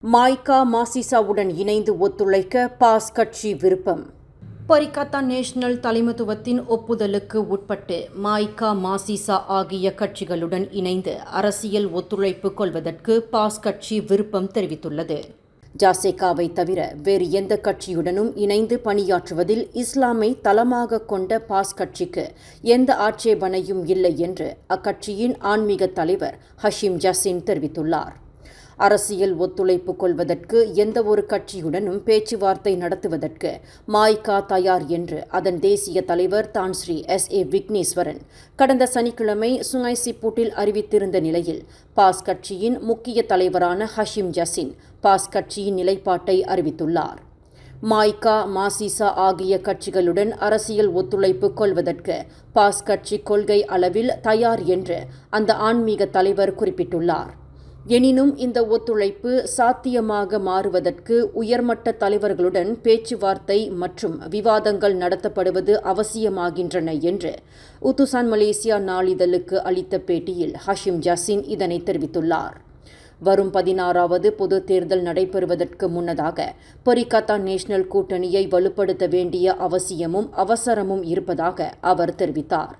மாய்கா மாசிசாவுடன் இணைந்து ஒத்துழைக்க பாஸ் கட்சி விருப்பம். பரிகத்தா நேஷனல் தலைமைத்துவத்தின் ஒப்புதலுக்கு உட்பட்டு மாய்கா மாசிசா ஆகிய கட்சிகளுடன் இணைந்து அரசியல் ஒத்துழைப்பு கொள்வதற்கு பாஸ் கட்சி விருப்பம் தெரிவித்துள்ளது. ஜாசேகாவை தவிர வேறு எந்த கட்சியுடனும் இணைந்து பணியாற்றுவதில் இஸ்லாமை தளமாக கொண்ட பாஸ் கட்சிக்கு எந்த ஆட்சேபனையும் இல்லை என்று அக்கட்சியின் ஆன்மீக தலைவர் ஹஷீம் ஜசின் தெரிவித்துள்ளார். அரசியல் ஒத்துழைப்பு கொள்வதற்கு எந்த ஒரு கட்சியுடனும் பேச்சுவார்த்தை நடத்துவதற்கு மாய்கா தயார் என்று அதன் தேசிய தலைவர் தான்ஸ்ரீ SA விக்னேஸ்வரன் கடந்த சனிக்கிழமை சுங்கைசிப்பூட்டில் அறிவித்திருந்த நிலையில் பாஸ் கட்சியின் முக்கிய தலைவரான ஹஷீம் ஜசின் பாஸ் கட்சியின் நிலைப்பாட்டை அறிவித்துள்ளார். மாய்கா மாசிசா ஆகிய கட்சிகளுடன் அரசியல் ஒத்துழைப்பு கொள்வதற்கு பாஸ் கட்சி கொள்கை அளவில் தயார் என்று அந்த ஆன்மீக தலைவர் குறிப்பிட்டுள்ளார். எனினும் இந்த ஒத்துழைப்பு சாத்தியமாக மாறுவதற்கு உயர்மட்ட தலைவர்களுடன் பேச்சுவார்த்தை மற்றும் விவாதங்கள் நடத்தப்படுவது அவசியமாகின்றன என்று உத்துசான் மலேசியா நாளிதழுக்கு அளித்த பேட்டியில் ஹஷீம் ஜசின் இதனை தெரிவித்துள்ளார். வரும் 16வது பொது தேர்தல் நடைபெறுவதற்கு முன்னதாக பரிகத்தா நேஷனல் கூட்டணியை வலுப்படுத்த வேண்டிய அவசியமும் அவசரமும் இருப்பதாக அவர் தெரிவித்தார்.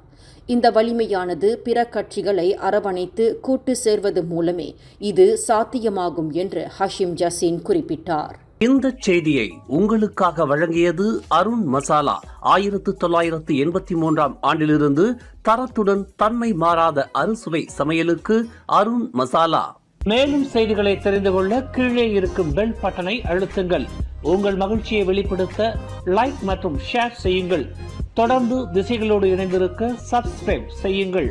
இந்த வலிமையானது பிற கட்சிகளை அரவணைத்து கூட்டு சேர்வது மூலமே இது சாத்தியமாகும் என்று ஹஷீம் ஜசின் குறிப்பிட்டார். இந்த செய்தியை உங்களுக்காக வழங்கியது அருண் மசாலா. 1983ஆம் ஆண்டிலிருந்து தரத்துடன் தன்மை மாறாத அறுசுவை சமையலுக்கு அருண் மசாலா. மேலும் செய்திகளை தெரிந்து கொள்ள கீழே இருக்கும் பெல் பட்டனை அழுத்துங்கள். உங்கள் மகிழ்ச்சியை வெளிப்படுத்த லைக் மற்றும் ஷேர் செய்யுங்கள். தொடர்ந்து திசைகளோடு இணைந்திருக்க சப்ஸ்கிரைப் செய்யுங்கள்.